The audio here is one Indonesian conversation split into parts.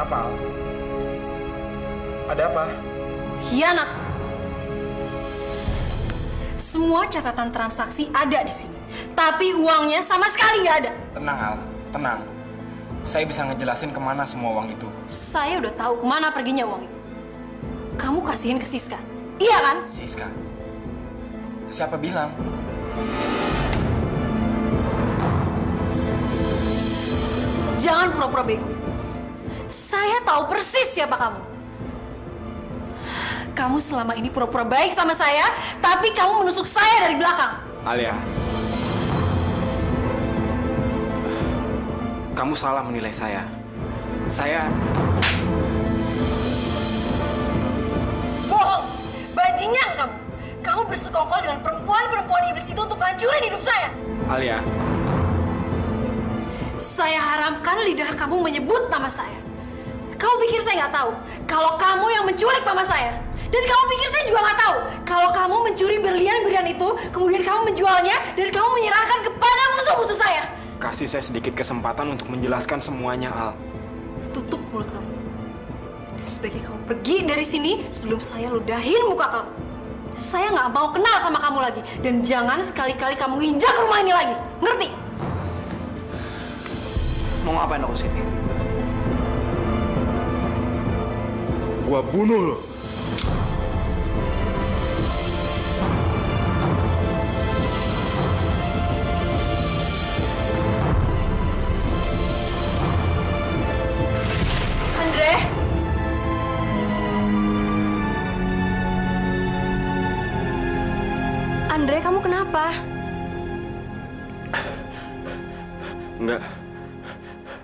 Kenapa, Al? Ada apa? Hianat. Semua catatan transaksi ada di sini, tapi uangnya sama sekali nggak ada. Tenang, Al. Tenang. Saya bisa ngejelasin kemana semua uang itu. Saya udah tahu kemana perginya uang itu. Kamu kasihin ke Siska, iya kan? Siska? Siapa bilang? Jangan pura-pura bego. Saya tahu persis siapa kamu. Kamu selama ini pura-pura baik sama saya, tapi kamu menusuk saya dari belakang. Alia, kamu salah menilai saya. Bohong, bajingan kamu. Kamu bersekongkol dengan perempuan-perempuan iblis itu untuk hancurin hidup saya. Alia, Saya haramkan lidah kamu menyebut nama saya. Kamu pikir saya nggak tahu kalau kamu yang menculik mama saya? Dan kamu pikir saya juga nggak tahu kalau kamu mencuri berlian-berlian itu, kemudian kamu menjualnya, dan kamu menyerahkan kepada musuh-musuh saya? kasih saya sedikit kesempatan untuk menjelaskan semuanya, Al. Tutup mulut kamu. Dan sebaiknya kamu pergi dari sini sebelum saya ludahin muka kamu. Saya nggak mau kenal sama kamu lagi. Dan jangan sekali-kali kamu nginjak rumah ini lagi. Ngerti? Mau ngapain aku sini? Gua bunuh lo. Andre? Andre, kamu kenapa?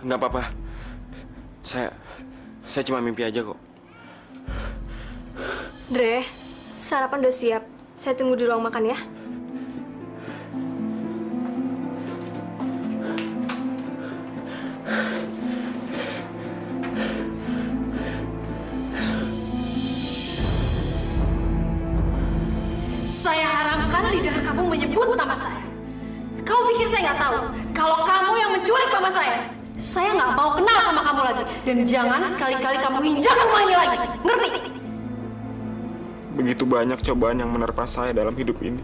Enggak apa-apa. Saya cuma mimpi aja kok. Dre, sarapan udah siap. Saya tunggu di ruang makan ya. Saya haramkan lidah kamu menyebut nama saya. Kamu pikir saya nggak tahu kalau kamu yang menculik mama saya? Saya nggak mau kenal sama kamu lagi. Dan jangan sekali-kali kamu nginjak rumah ini lagi. Ngerti? Begitu banyak cobaan yang menerpa saya dalam hidup ini.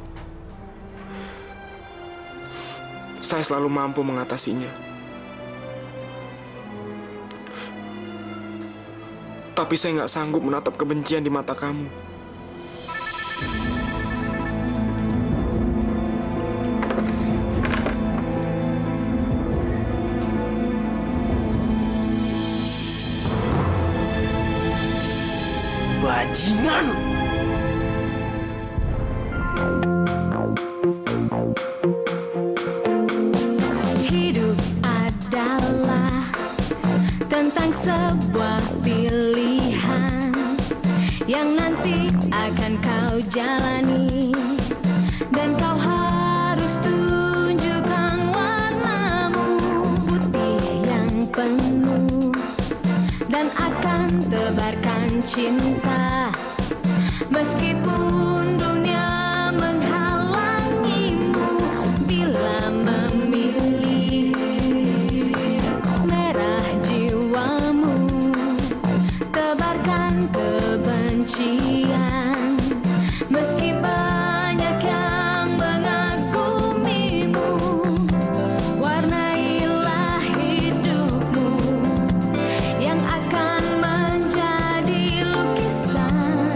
Saya selalu mampu mengatasinya. Tapi saya nggak sanggup menatap kebencian di mata kamu. Bajingan! Hidup adalah tentang sebuah pilihan yang nanti akan kau jalani, dan kau harus tunjukkan warnamu putih yang penuh, dan akan tebarkan cinta meskipun dunia menghalangimu. Bila memilih merah jiwamu, tebarkan kebencian meski banyak yang mengagumimu. Warnailah hidupmu yang akan menjadi lukisan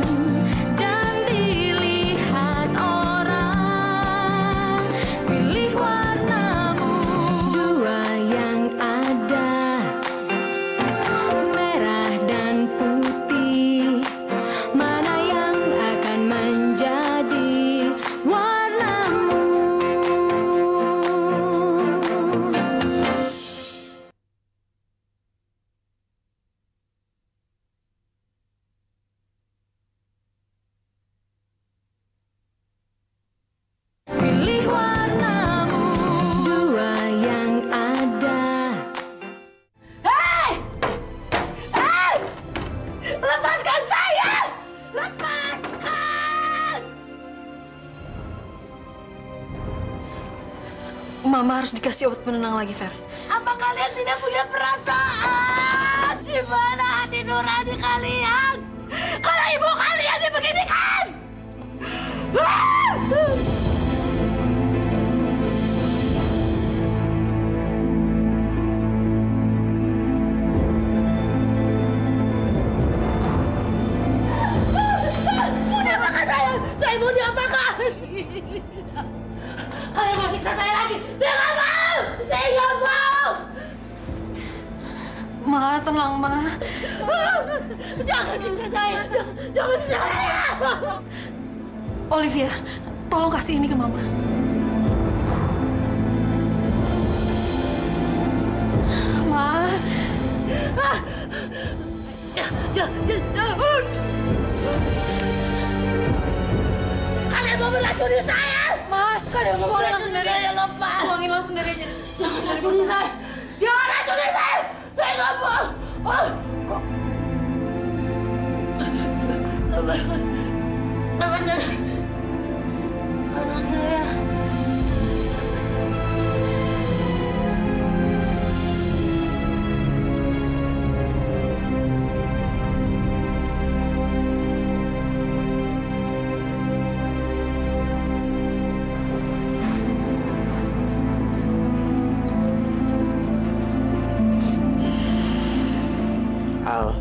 dan dilihat orang. Pilih warnamu, dua yang ada, merah dan putih. Mana yang akan menjadi warnamu? Pilih warnamu, dua yang ada. Hei! Hei! Lepaskan saya! Lepaskan! Mama harus dikasih obat penenang lagi, Fer. Apa kalian tidak punya perasaan? Di mana hati nurani kalian? Kalau ibu kalian dibeginikan! Mau diapakan saya? Saya mau diapakan? Kalian mau siksa saya lagi? Saya nggak mau! Saya nggak mau! Ma, tenang, Ma. Jangan siksa saya! Jangan siksa saya! Olivia, tolong kasih ini ke Mama. Ma. Kalian mau meracuni saya? Ma, kalian mau meracuni saya, lepas. Buangin langsung dari aja. Jangan racuni saya. Jangan racuni saya. Saya nggak mau. Anak saya. Anak saya. Al,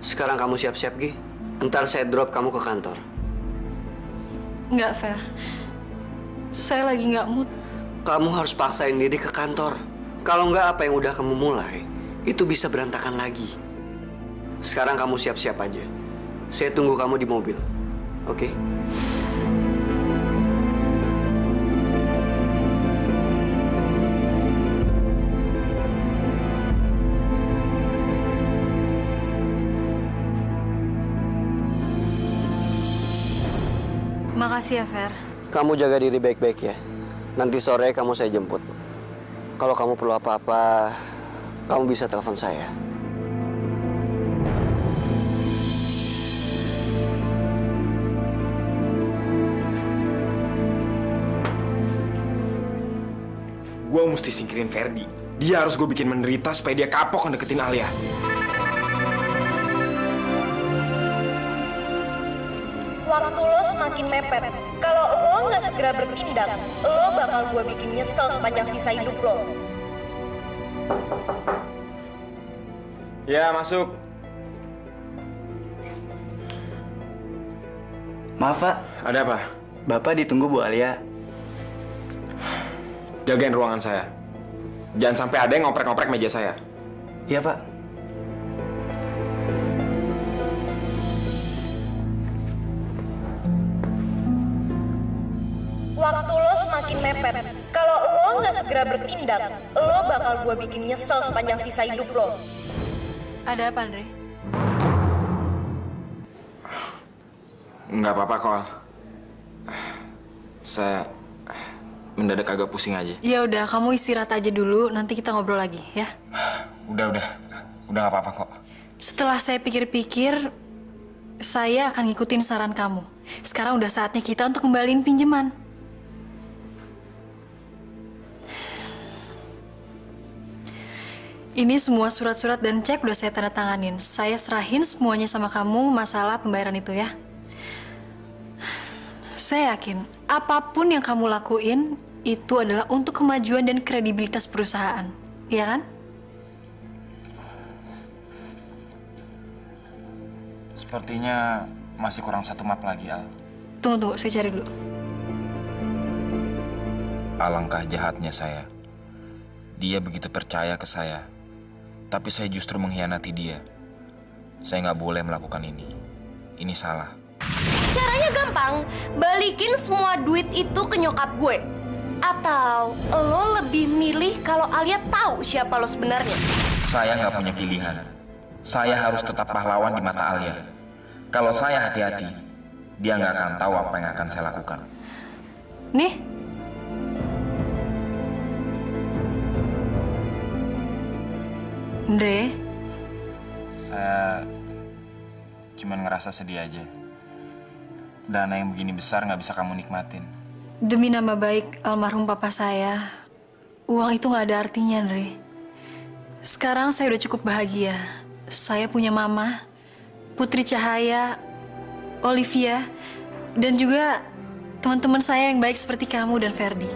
sekarang kamu siap-siap, Gi. Ntar saya drop kamu ke kantor. Nggak fair. Saya lagi nggak mood. Kamu harus paksain diri ke kantor. Kalau nggak, apa yang udah kamu mulai, itu bisa berantakan lagi. Sekarang kamu siap-siap aja. Saya tunggu kamu di mobil. Oke? Makasih ya, Fer. Kamu jaga diri baik-baik ya. Nanti sore kamu saya jemput. Kalau kamu perlu apa-apa, kamu bisa telepon saya. Gue mesti singkirin Ferdi. Dia harus gue bikin menderita supaya dia kapok ngedeketin Alia. Waktu lo semakin mepet. Kalau lo nggak segera bertindak, lo bakal gue bikin nyesel sepanjang sisa hidup lo. Ya, masuk. Maaf, Pak. Ada apa? Bapak ditunggu Bu Alia. Jagain ruangan saya. Jangan sampai ada yang ngoprek-ngoprek meja saya. Iya, Pak. Waktu lo semakin mepet. Kalau lo nggak segera bertindak, lo bakal gue bikin nyesel sepanjang sisa hidup lo. Ada apa, Andre? Nggak apa-apa, Kol. Saya mendadak agak pusing aja. Ya udah, kamu istirahat aja dulu. Nanti kita ngobrol lagi, ya. Udah nggak apa-apa kok. Setelah saya pikir-pikir, saya akan ngikutin saran kamu. Sekarang udah saatnya kita untuk kembaliin pinjaman. Ini semua surat-surat dan cek udah saya tanda tanganin. Saya serahin semuanya sama kamu masalah pembayaran itu ya. Saya yakin apapun yang kamu lakuin itu adalah untuk kemajuan dan kredibilitas perusahaan. Iya kan? Sepertinya masih kurang satu map lagi, Al. Tunggu, saya cari dulu. Alangkah jahatnya saya. Dia begitu percaya ke saya. Tapi saya justru mengkhianati dia. Saya nggak boleh melakukan ini. Ini salah. Caranya gampang, balikin semua duit itu ke nyokap gue. Atau lo lebih milih kalau Alia tahu siapa lo sebenarnya? Saya nggak punya pilihan. Saya harus tetap pahlawan di mata Alia. Kalau saya hati-hati, dia nggak akan tahu apa yang akan saya lakukan. Nih. Andre. Saya cuma ngerasa sedih aja. Dana yang begini besar nggak bisa kamu nikmatin. Demi nama baik almarhum papa saya, uang itu nggak ada artinya, Andre. Sekarang saya udah cukup bahagia. saya punya mama, Putri Cahaya, Olivia, dan juga teman-teman saya yang baik seperti kamu dan Ferdi.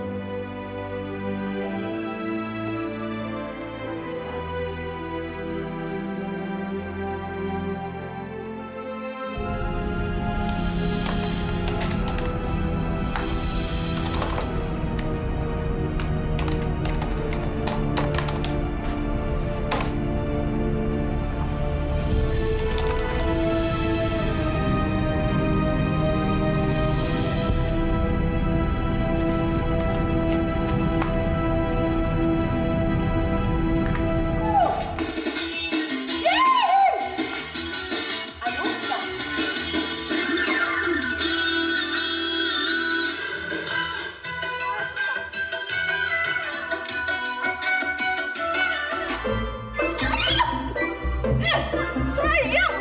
Sayang!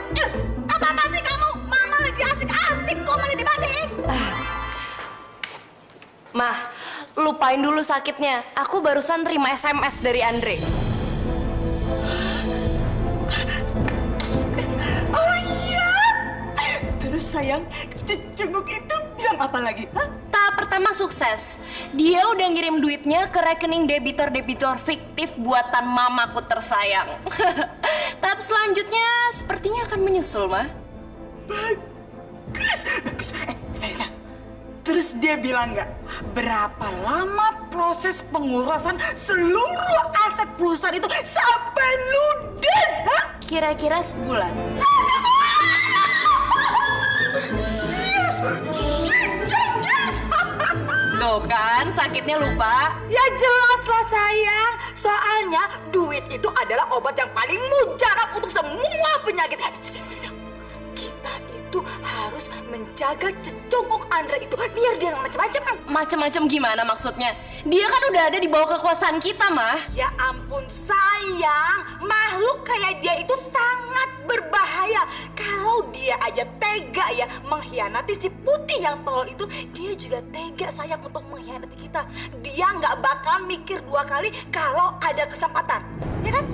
Apa-apa sih kamu? Mama lagi asik-asik kok malah dimatiin. Mah, lupain dulu sakitnya. Aku barusan terima SMS dari Andre. Oh iya. Terus sayang, cenguk itu bilang apa lagi? Hah? Tahap pertama sukses. Dia udah ngirim duitnya ke rekening debitor-debitor fiktif buatan mamaku tersayang. Tahap selanjutnya sepertinya akan menyusul, Mah. Bagus. Sayang. Terus dia bilang nggak berapa lama proses pengurasan seluruh aset perusahaan itu sampai ludes? Hah? Kira-kira sebulan. Yes. Tuh kan, sakitnya lupa. Ya jelas lah sayang. Soalnya duit itu adalah obat yang paling mujarab untuk semua penyakit. Sayang. Kita itu harus menjaga cecongok Andre itu biar dia nggak macam-macam. Macem-macem gimana maksudnya? Dia kan udah ada di bawah kekuasaan kita, Mah. Ya ampun sayang, makhluk kayak dia itu sangat berbahaya. Kalau dia aja tega ya mengkhianati si Putih yang tolol itu, dia juga tega sayang untuk mengkhianati kita. Dia nggak bakalan mikir dua kali kalau ada kesempatan, ya kan?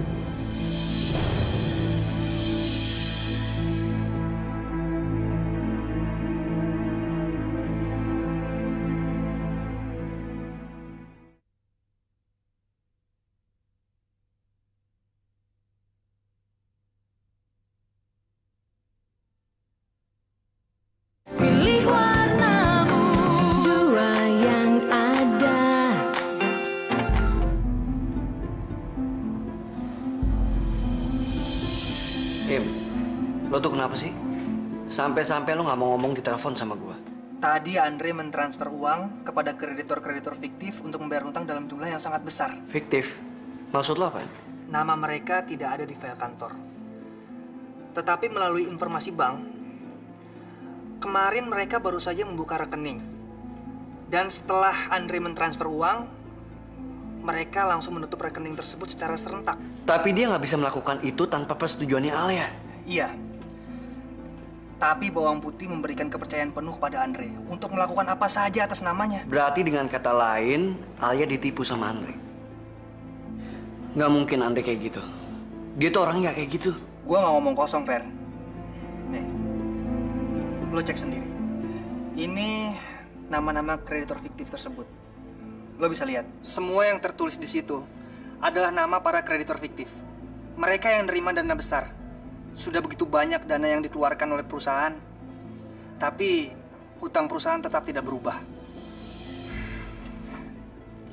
Pilih warnamu, dua yang ada. Im, lo tuh kenapa sih? Sampai-sampai lo nggak mau ngomong di telepon sama gua. Tadi Andre mentransfer uang kepada kreditor-kreditor fiktif untuk membayar hutang dalam jumlah yang sangat besar. Fiktif? Maksud lo apa? Nama mereka tidak ada di file kantor. Tetapi melalui informasi bank, kemarin mereka baru saja membuka rekening. Dan setelah Andre mentransfer uang, mereka langsung menutup rekening tersebut secara serentak. Tapi dia nggak bisa melakukan itu tanpa persetujuannya Alia. Iya. Tapi Bawang Putih memberikan kepercayaan penuh pada Andre untuk melakukan apa saja atas namanya. Berarti dengan kata lain, Alia ditipu sama Andre. Nggak mungkin Andre kayak gitu. Dia tuh orangnya nggak kayak gitu. Gua nggak ngomong kosong, Fer. Nih, lo cek sendiri. Ini nama-nama kreditor fiktif tersebut. Lo bisa lihat, semua yang tertulis di situ adalah nama para kreditor fiktif. Mereka yang nerima dana besar. Sudah begitu banyak dana yang dikeluarkan oleh perusahaan, tapi hutang perusahaan tetap tidak berubah.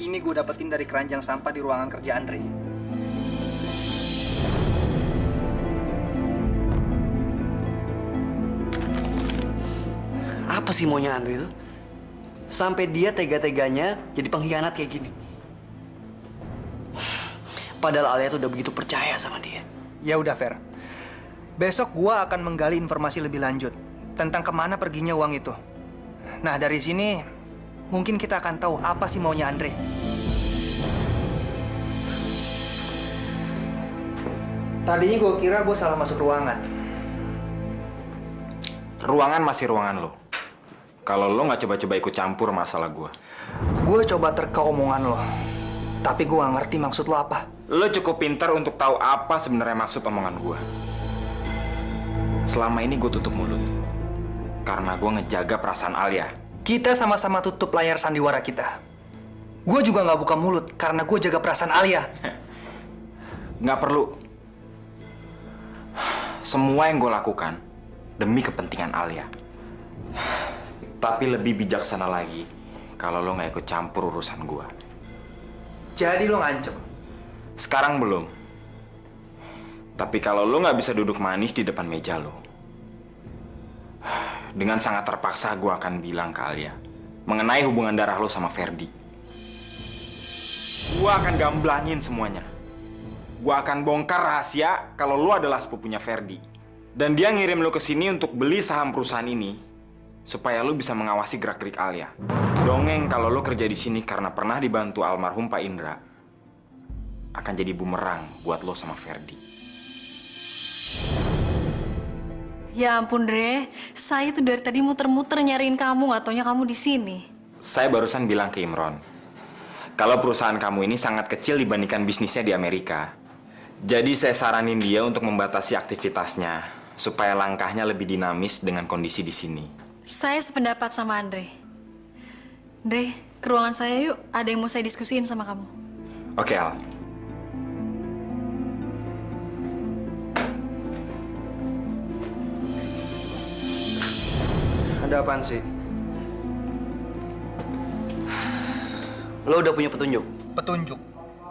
Ini gue dapetin dari keranjang sampah di ruangan kerja Andre. Apa sih maunya Andre itu? Sampai dia tega-teganya jadi pengkhianat kayak gini. Padahal Alia tuh udah begitu percaya sama dia. Ya udah, Fer. Besok gua akan menggali informasi lebih lanjut tentang kemana perginya uang itu. Nah, dari sini mungkin kita akan tahu apa sih maunya Andre. Tadinya gua kira gua salah masuk ruangan. Ruangan masih ruangan lo. Kalau lo nggak coba-coba ikut campur masalah gue. Gue coba terka omongan lo, tapi gue nggak ngerti maksud lo apa. Lo cukup pintar untuk tahu apa sebenarnya maksud omongan gue. Selama ini gue tutup mulut. Karena gue ngejaga perasaan Alia. Kita sama-sama tutup layar sandiwara kita. Gue juga nggak buka mulut karena gue jaga perasaan Alia. Nggak perlu. Semua yang gue lakukan demi kepentingan Alia. Tapi lebih bijaksana lagi kalau lo nggak ikut campur urusan gue. Jadi lo ngancem. Sekarang belum. Tapi kalau lo nggak bisa duduk manis di depan meja lo, dengan sangat terpaksa gue akan bilang ke Alia mengenai hubungan darah lo sama Ferdi. Gue akan gamblangin semuanya. Gue akan bongkar rahasia kalau lo adalah sepupunya Ferdi. Dan dia ngirim lo ke sini untuk beli saham perusahaan ini supaya lo bisa mengawasi gerak-gerik Alia. Dongeng kalau lo kerja di sini karena pernah dibantu almarhum Pak Indra akan jadi bumerang buat lo sama Ferdi. Ya ampun, Dre. Saya tuh dari tadi muter-muter nyariin kamu, nggak taunya kamu di sini. Saya barusan bilang ke Imron, kalau perusahaan kamu ini sangat kecil dibandingkan bisnisnya di Amerika. Jadi saya saranin dia untuk membatasi aktivitasnya, supaya langkahnya lebih dinamis dengan kondisi di sini. Saya sependapat sama Andre. Dre, ke ruangan saya yuk. Ada yang mau saya diskusiin sama kamu. Oke, Al. Ada apaan sih? Lo udah punya petunjuk? Petunjuk.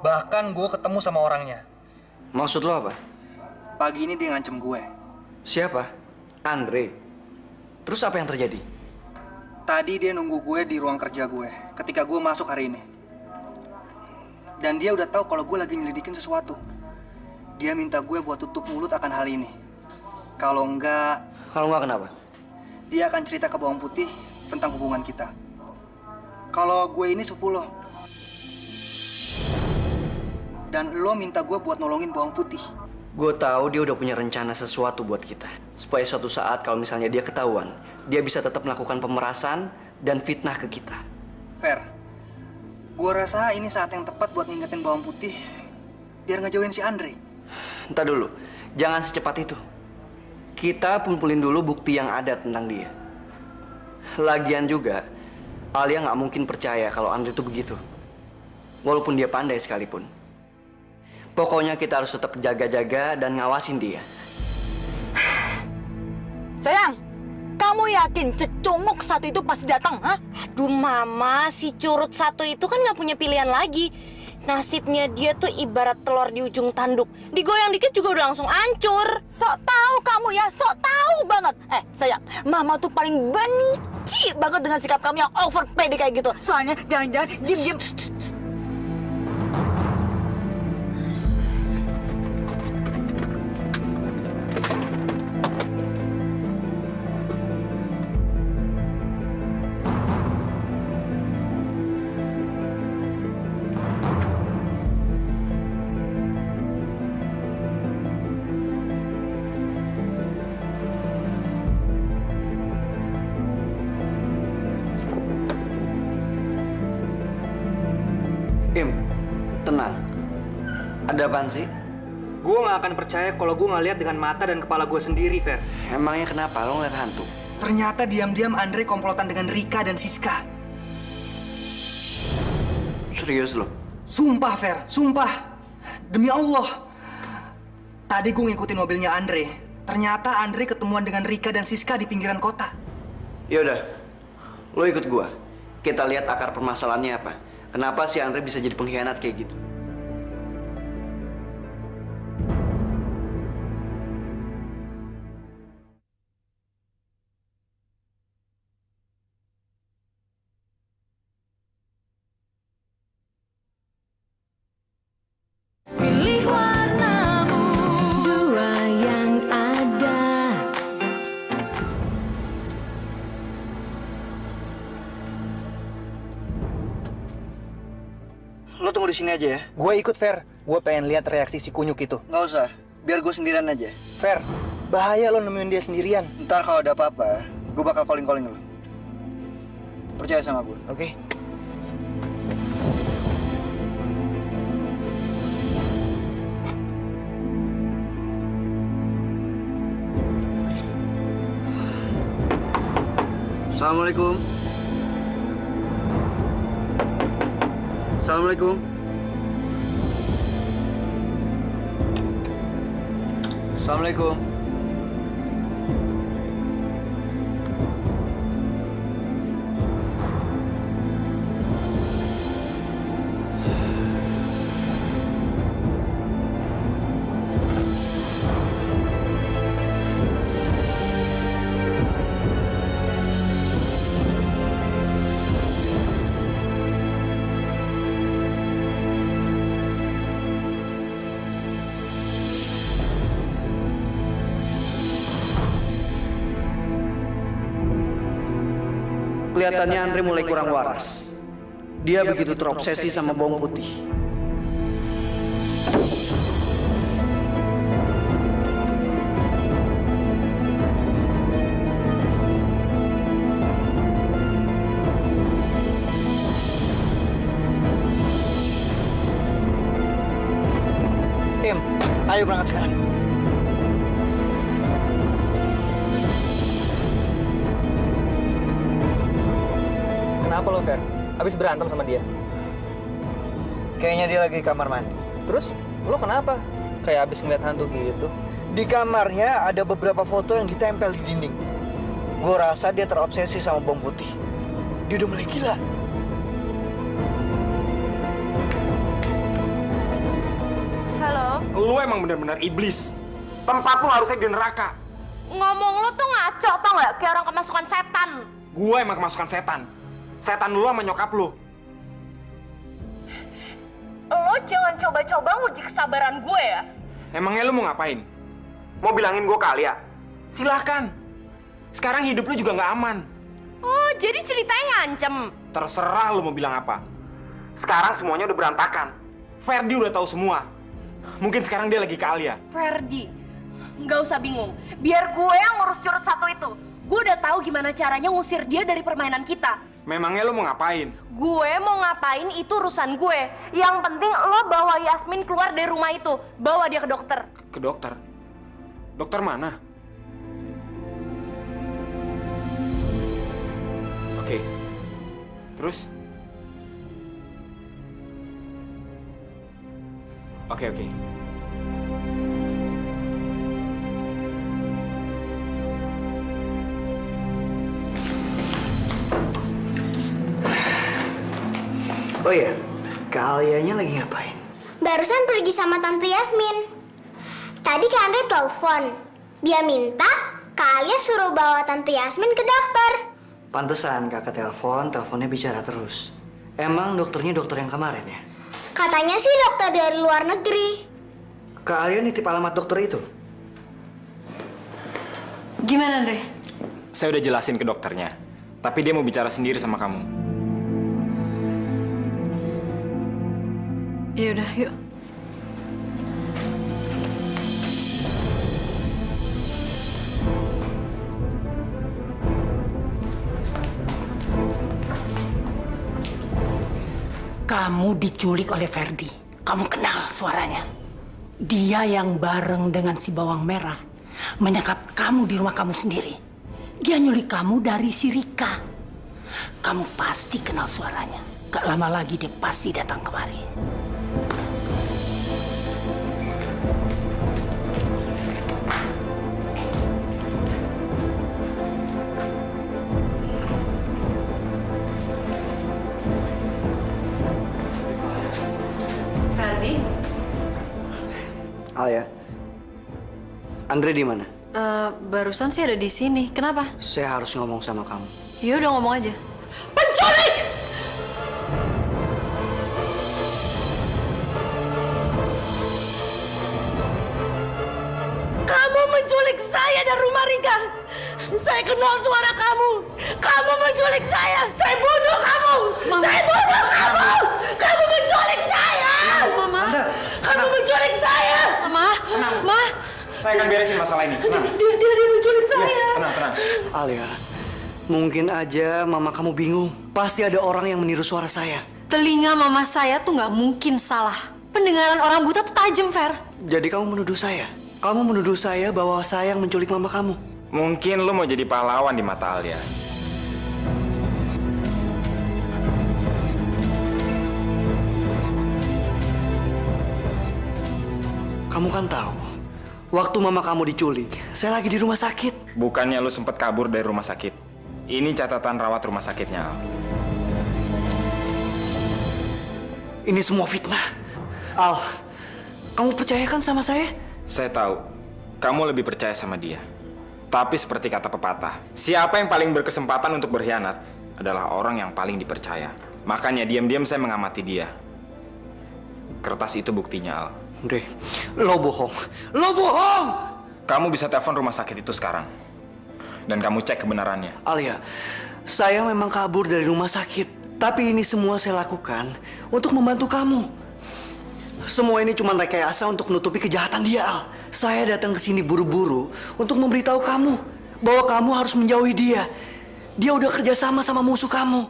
Bahkan gue ketemu sama orangnya. Maksud lo apa? Pagi ini dia ngancem gue. Siapa? Andre. Terus apa yang terjadi? Tadi dia nunggu gue di ruang kerja gue ketika gue masuk hari ini. Dan dia udah tahu kalau gue lagi nyelidikin sesuatu. Dia minta gue buat tutup mulut akan hal ini. Kalau enggak, Kenapa? dia akan cerita ke Bawang Putih tentang hubungan kita. Kalau gue ini sepupu lo. Dan lo minta gue buat nolongin Bawang Putih. Gue tahu dia udah punya rencana sesuatu buat kita. Supaya suatu saat kalau misalnya dia ketahuan, dia bisa tetap melakukan pemerasan dan fitnah ke kita. Fer, gue rasa ini saat yang tepat buat ngingetin Bawang Putih biar ngejauhin si Andre. Entar dulu, jangan secepat itu. Kita kumpulin dulu bukti yang ada tentang dia. Lagian juga, Alia nggak mungkin percaya kalau Andre itu begitu. Walaupun dia pandai sekalipun. Pokoknya kita harus tetap jaga-jaga dan ngawasin dia. Sayang, kamu yakin cecunguk satu itu pasti datang, ha? Aduh mama, si curut satu itu kan nggak punya pilihan lagi. Nasibnya dia tuh ibarat telur di ujung tanduk. Digoyang dikit juga udah langsung hancur. Sok tahu kamu ya, sok tahu banget. Sayang, mama tuh paling benci banget dengan sikap kamu yang overplay kayak gitu. Soalnya jangan-jangan diam-diam. Im, tenang. Ada apaan sih? Gue nggak akan percaya kalau gue ngeliat dengan mata dan kepala gue sendiri, Fer. Emangnya kenapa? Lo ngeliat hantu? Ternyata diam-diam Andre komplotan dengan Rika dan Siska. Serius lo? Sumpah, Fer. Sumpah. Demi Allah. Tadi gue ngikutin mobilnya Andre. Ternyata Andre ketemuan dengan Rika dan Siska di pinggiran kota. Yaudah, lo ikut gua. Kita lihat akar permasalahannya apa. Kenapa si Andre bisa jadi pengkhianat kayak gitu? Pilih warnamu, dua yang ada. Lo tunggu di sini aja ya. Gue ikut, Fer. Gue pengen lihat reaksi si kunyuk itu. Nggak usah, biar gue sendirian aja. Fer, bahaya lo nemuin dia sendirian. Ntar kalau ada apa-apa, gue bakal calling-calling lo. Percaya sama gue, oke? Assalamualaikum. Assalamualaikum. Assalamualaikum. Kelihatannya Andre mulai kurang waras. Dia begitu terobsesi sama bawang putih. Tim, ayo berangkat sekarang. Kenapa lo, Fer? Habis berantem sama dia? Kayaknya dia lagi di kamar mandi. Terus, lo kenapa? Kayak habis ngeliat hantu gitu. Di kamarnya ada beberapa foto yang ditempel di dinding. Gue rasa dia terobsesi sama bawang putih. Dia udah mulai gila. Halo? Lu emang benar-benar iblis. Tempat lu harusnya di neraka. Ngomong lo tuh ngaco tau nggak? Kayak orang kemasukan setan. Gua emang kemasukan setan. Setan lu sama nyokap lu. Lo jangan coba-coba nguji kesabaran gue ya. Emangnya lu mau ngapain? Mau bilangin gua ke Alia? Silahkan. Sekarang hidup lu juga nggak aman. Oh, jadi ceritanya ngancem. Terserah lu mau bilang apa. Sekarang semuanya udah berantakan. Ferdi udah tahu semua. Mungkin sekarang dia lagi ke Alia. Ferdi, nggak usah bingung. Biar gue yang ngurus curut satu itu. Gue udah tahu gimana caranya ngusir dia dari permainan kita. Memangnya lu mau ngapain? Gue mau ngapain itu urusan gue. Yang penting lo bawa Yasmin keluar dari rumah itu. Bawa dia ke dokter. Ke dokter? Dokter mana? Oke. Terus? Oke. Oh iya, Kak Alianya lagi ngapain? Barusan pergi sama Tante Yasmin. Tadi Kak Andre telepon. Dia minta Kak Alia suruh bawa Tante Yasmin ke dokter. Pantesan kakak teleponnya bicara terus. Emang dokternya dokter yang kemarin ya? Katanya sih dokter dari luar negeri. Kak Alia nitip alamat dokter itu? Gimana, Andre? Saya udah jelasin ke dokternya. Tapi dia mau bicara sendiri sama kamu. Ya udah, yuk. Kamu diculik oleh Ferdi. Kamu kenal suaranya. Dia yang bareng dengan si bawang merah menyekap kamu di rumah kamu sendiri. Dia nyulik kamu dari si Rika. Kamu pasti kenal suaranya. Gak lama lagi dia pasti datang kemari. Ferdi? Alia, Andre di mana? Barusan sih ada di sini. Kenapa? Saya harus ngomong sama kamu. Ya udah ngomong aja. Penculik! Kamu menculik saya dari rumah Rika. Saya kenal suara kamu. Kamu menculik saya. Saya bunuh kamu. Saya bunuh kamu. Kamu menculik saya. Mama. Kamu menculik saya. Mama. Ma. Saya akan beresin masalah ini. Tenang. Dia menculik saya. Tenang. Alia, mungkin aja mama kamu bingung. Pasti ada orang yang meniru suara saya. Telinga mama saya tuh nggak mungkin salah. Pendengaran orang buta tuh tajam, Fer. Jadi kamu menuduh saya? Kamu menuduh saya bahwa saya yang menculik mama kamu? Mungkin lu mau jadi pahlawan di mata Alia. Kamu kan tahu, waktu mama kamu diculik, saya lagi di rumah sakit. Bukannya lu sempet kabur dari rumah sakit. Ini catatan rawat rumah sakitnya, Al. Ini semua fitnah. Al, kamu percaya kan sama saya? Saya tahu, kamu lebih percaya sama dia. Tapi seperti kata pepatah, siapa yang paling berkesempatan untuk berkhianat adalah orang yang paling dipercaya. Makanya diam-diam saya mengamati dia. Kertas itu buktinya, Al. Dre, lo bohong. Lo bohong! Kamu bisa telepon rumah sakit itu sekarang. Dan kamu cek kebenarannya. Alia, saya memang kabur dari rumah sakit. Tapi ini semua saya lakukan untuk membantu kamu. Semua ini cuma rekayasa untuk menutupi kejahatan dia, Al. Saya datang ke sini buru-buru untuk memberitahu kamu bahwa kamu harus menjauhi dia. Dia udah kerjasama sama musuh kamu.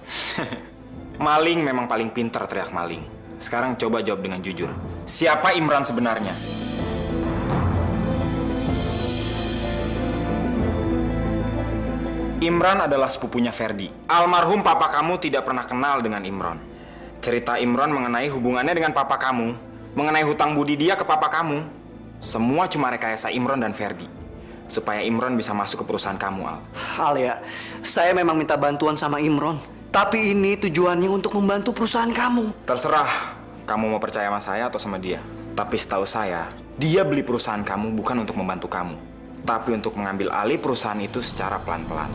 Maling memang paling pintar teriak maling. Sekarang coba jawab dengan jujur. Siapa Imran sebenarnya? Imran adalah sepupunya Ferdi. Almarhum papa kamu tidak pernah kenal dengan Imran. Cerita Imran mengenai hubungannya dengan papa kamu, mengenai hutang budi dia ke papa kamu, semua cuma rekayasa Imran dan Ferdi. Supaya Imran bisa masuk ke perusahaan kamu, Al. Alia, saya memang minta bantuan sama Imron. Tapi ini tujuannya untuk membantu perusahaan kamu. Terserah, kamu mau percaya sama saya atau sama dia. Tapi setahu saya, dia beli perusahaan kamu bukan untuk membantu kamu, tapi untuk mengambil alih perusahaan itu secara pelan-pelan.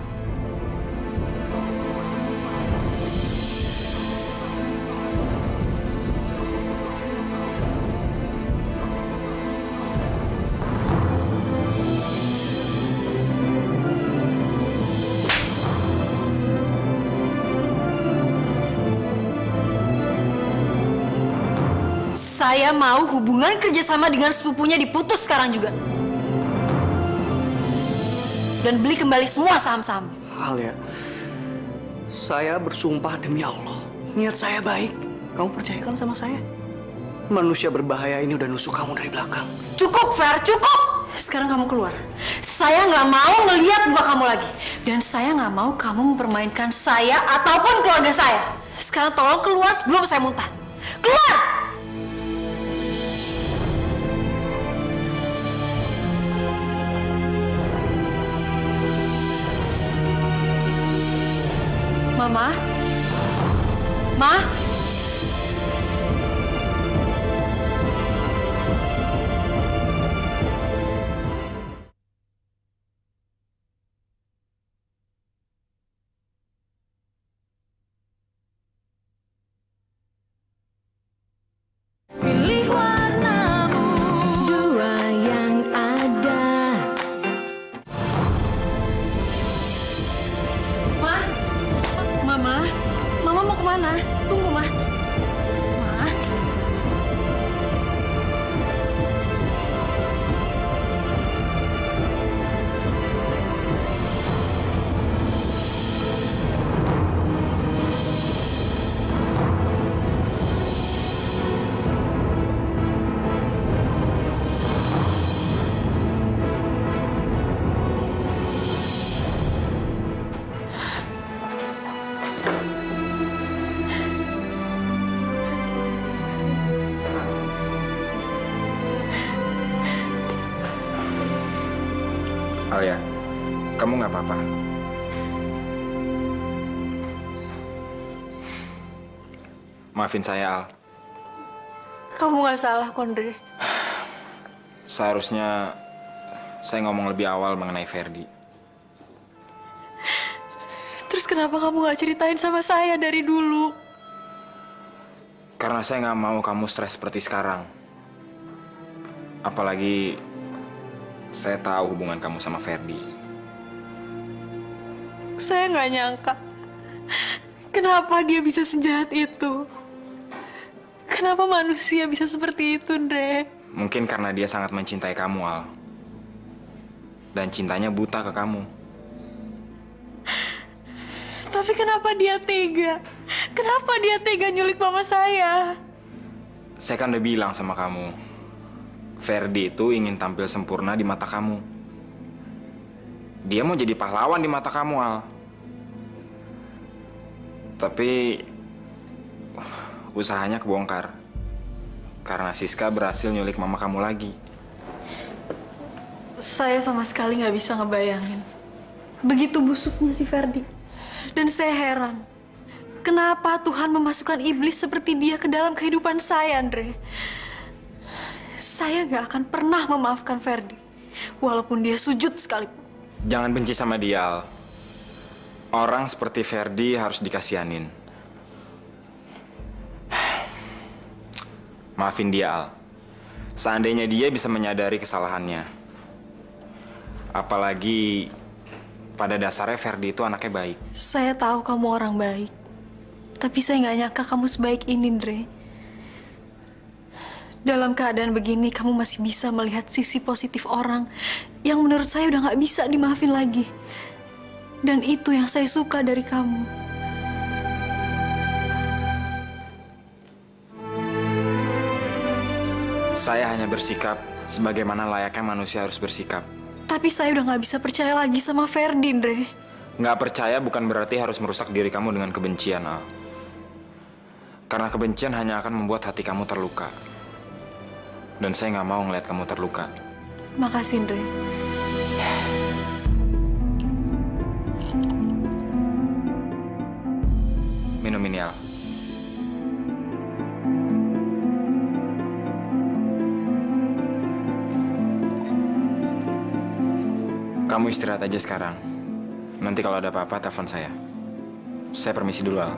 Saya mau hubungan kerjasama dengan sepupunya diputus sekarang juga. Dan beli kembali semua saham-saham. Alia, saya bersumpah demi Allah, niat saya baik. Kamu percayakan sama saya? Manusia berbahaya ini udah nusuk kamu dari belakang. Cukup, Fer, cukup! Sekarang kamu keluar. Saya nggak mau ngelihat muka kamu lagi. Dan saya nggak mau kamu mempermainkan saya ataupun keluarga saya. Sekarang tolong keluar sebelum saya muntah. Keluar! Mama? Ma? Pilih warnamu, dua yang ada. Ma? Mama? Mama mau kemana? Tunggu, Ma. Ma? Alia, kamu nggak apa-apa. Maafin saya, Al. Kamu nggak salah, Kondre. Seharusnya saya ngomong lebih awal mengenai Ferdi. Terus kenapa kamu nggak ceritain sama saya dari dulu? Karena saya nggak mau kamu stres seperti sekarang. Apalagi saya tahu hubungan kamu sama Ferdi. Saya nggak nyangka. Kenapa dia bisa sejahat itu? Kenapa manusia bisa seperti itu, Ndre? Mungkin karena dia sangat mencintai kamu, Al. Dan cintanya buta ke kamu. Tapi kenapa dia tega? Kenapa dia tega nyulik mama saya? Saya kan udah bilang sama kamu, Ferdi itu ingin tampil sempurna di mata kamu. Dia mau jadi pahlawan di mata kamu, Al. Tapi usahanya kebongkar karena Siska berhasil nyulik mama kamu lagi. Saya sama sekali nggak bisa ngebayangin. Begitu busuknya si Ferdi. Dan saya heran. Kenapa Tuhan memasukkan iblis seperti dia ke dalam kehidupan saya, Andre? Saya nggak akan pernah memaafkan Ferdi. Walaupun dia sujud sekalipun. Jangan benci sama dia, Al. Orang seperti Ferdi harus dikasihanin. Maafin dia, Al. Seandainya dia bisa menyadari kesalahannya. Apalagi pada dasarnya Ferdi itu anaknya baik. Saya tahu kamu orang baik. Tapi saya nggak nyangka kamu sebaik ini, Andre. Dalam keadaan begini, kamu masih bisa melihat sisi positif orang yang menurut saya udah nggak bisa dimaafin lagi. Dan itu yang saya suka dari kamu. Saya hanya bersikap sebagaimana layaknya manusia harus bersikap. Tapi saya udah nggak bisa percaya lagi sama Ferdi, Andre. Nggak percaya bukan berarti harus merusak diri kamu dengan kebencian, Al. Karena kebencian hanya akan membuat hati kamu terluka. Dan saya nggak mau ngeliat kamu terluka. Makasih, Andre. Minum ini, Al. Kamu istirahat aja sekarang. Nanti kalau ada apa-apa, telepon saya. Saya permisi dulu, Al.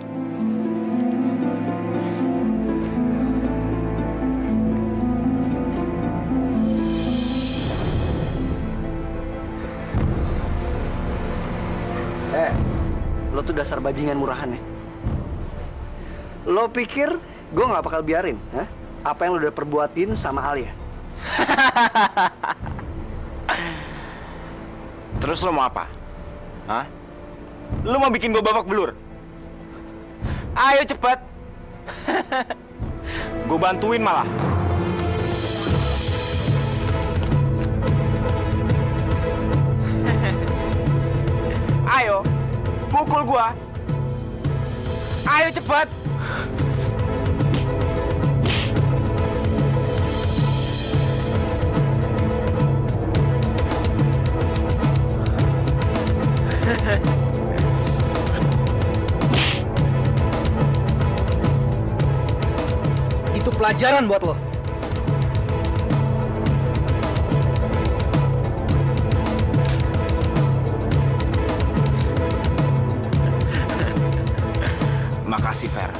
Lo tuh dasar bajingan murahan ya. Lo pikir gue nggak bakal biarin, ha? Apa yang lo udah perbuatin sama Alia? Terus lo mau apa? Hah? Lo mau bikin gue babak belur? Ayo cepet. Gue bantuin malah. Ayo, pukul gua. Ayo cepet. Itu pelajaran buat lo. Makasih, Fer.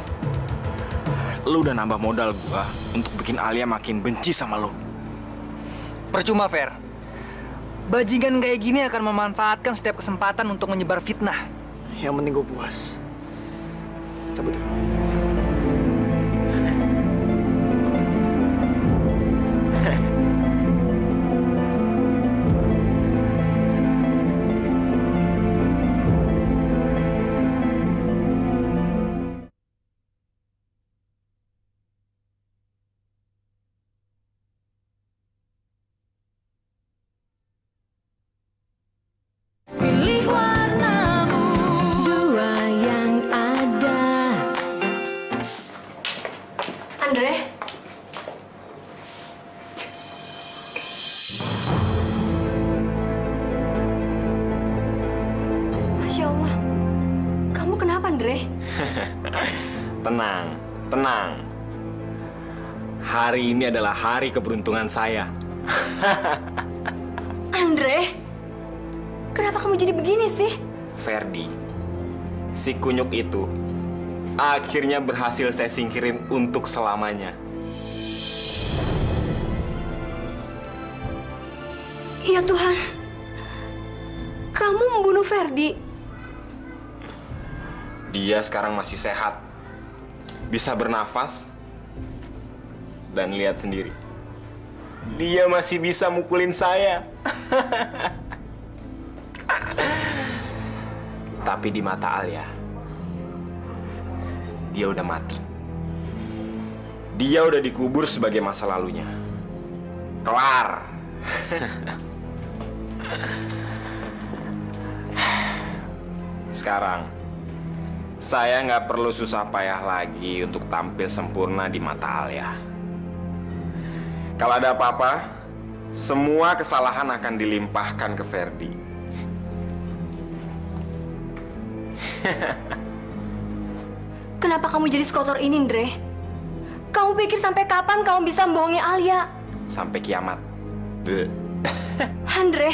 Lu udah nambah modal gua untuk bikin Alia makin benci sama lu. Percuma, Fer. Bajingan kayak gini akan memanfaatkan setiap kesempatan untuk menyebar fitnah. Yang penting gue puas. Cabut. Pilih warnamu, dua yang ada. Andre. Masya Allah. Kamu kenapa, Andre? Tenang, tenang. Hari ini adalah hari keberuntungan saya. Andre, kenapa kamu jadi begini sih? Ferdi, si kunyuk itu akhirnya berhasil saya singkirin untuk selamanya. Ya Tuhan, kamu membunuh Ferdi. Dia sekarang masih sehat, bisa bernafas, dan lihat sendiri. Dia masih bisa mukulin saya. Tapi di mata Alia, dia udah mati. Dia udah dikubur sebagai masa lalunya. Kelar. Sekarang, saya nggak perlu susah payah lagi untuk tampil sempurna di mata Alia. Kalau ada apa-apa, semua kesalahan akan dilimpahkan ke Ferdi. Kenapa kamu jadi sekotor ini, Andre? Kamu pikir sampai kapan kamu bisa membohongi Alia? Sampai kiamat. Andre,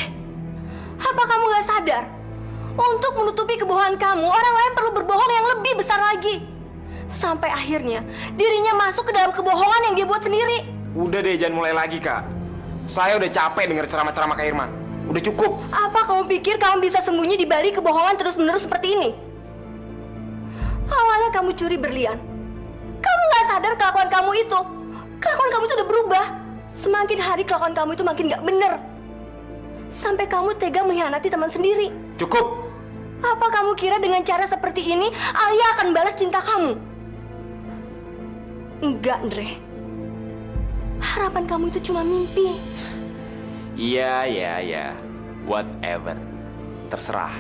apa kamu gak sadar? Untuk menutupi kebohongan kamu, orang lain perlu berbohong yang lebih besar lagi. Sampai akhirnya, dirinya masuk ke dalam kebohongan yang dia buat sendiri. Udah deh, jangan mulai lagi, Kak. Saya udah capek denger ceramah-ceramah Kak Irma. Udah cukup. Apa kamu pikir kamu bisa sembunyi di balik kebohongan terus-menerus seperti ini? Awalnya kamu curi berlian. Kamu gak sadar kelakuan kamu itu. Kelakuan kamu itu udah berubah. Semakin hari kelakuan kamu itu makin gak bener. Sampai kamu tega mengkhianati teman sendiri. Cukup. Apa kamu kira dengan cara seperti ini Alia akan balas cinta kamu? Enggak, Andre. Harapan kamu itu cuma mimpi. Iya. Whatever. Terserah.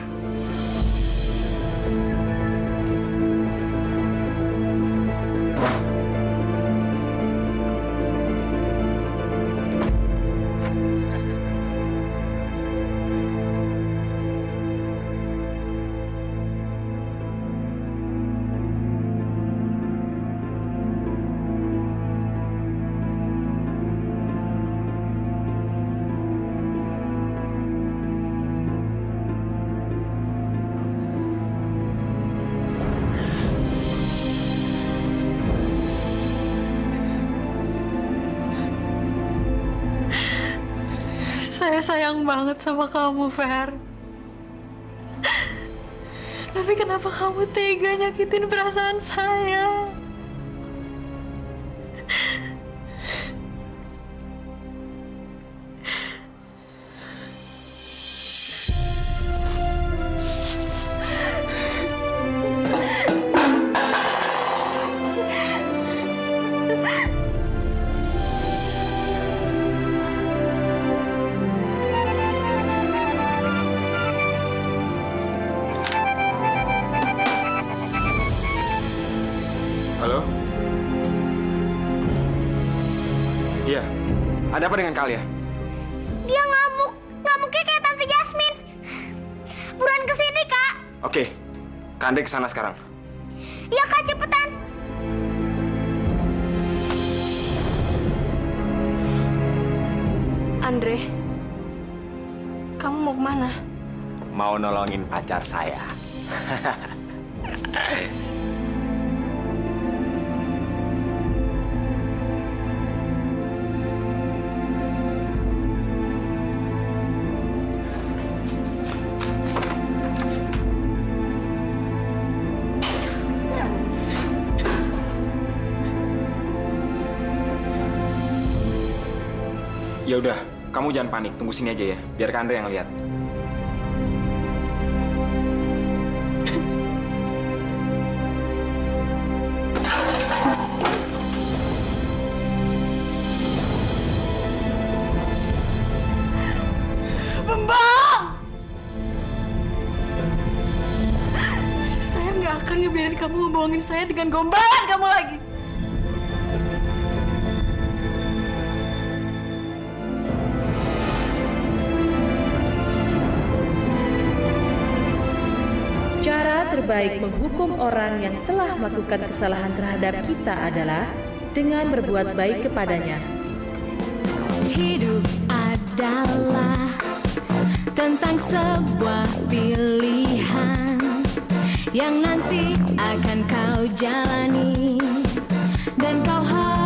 Saya sayang banget sama kamu, Fer. Tapi kenapa kamu tega nyakitin perasaan saya? Halo? Iya. Ada apa dengan Kalia? Dia ngamuk. Ngamuknya kayak Tante Jasmine. Buruan kesini, Kak. Oke. Kak Andre kesana sekarang. Ya, Kak, cepetan. Andre, kamu mau kemana? Mau nolongin pacar saya. Ya udah, kamu jangan panik. Tunggu sini aja ya, biar Kak Andre yang lihat. Bambang! Saya nggak akan ngebiarin kamu ngebohongin saya dengan gombalan kamu lagi. Cara terbaik menghukum orang yang telah melakukan kesalahan terhadap kita adalah dengan berbuat baik kepadanya. Hidup adalah tentang sebuah pilihan yang nanti akan kau jalani dan kau harus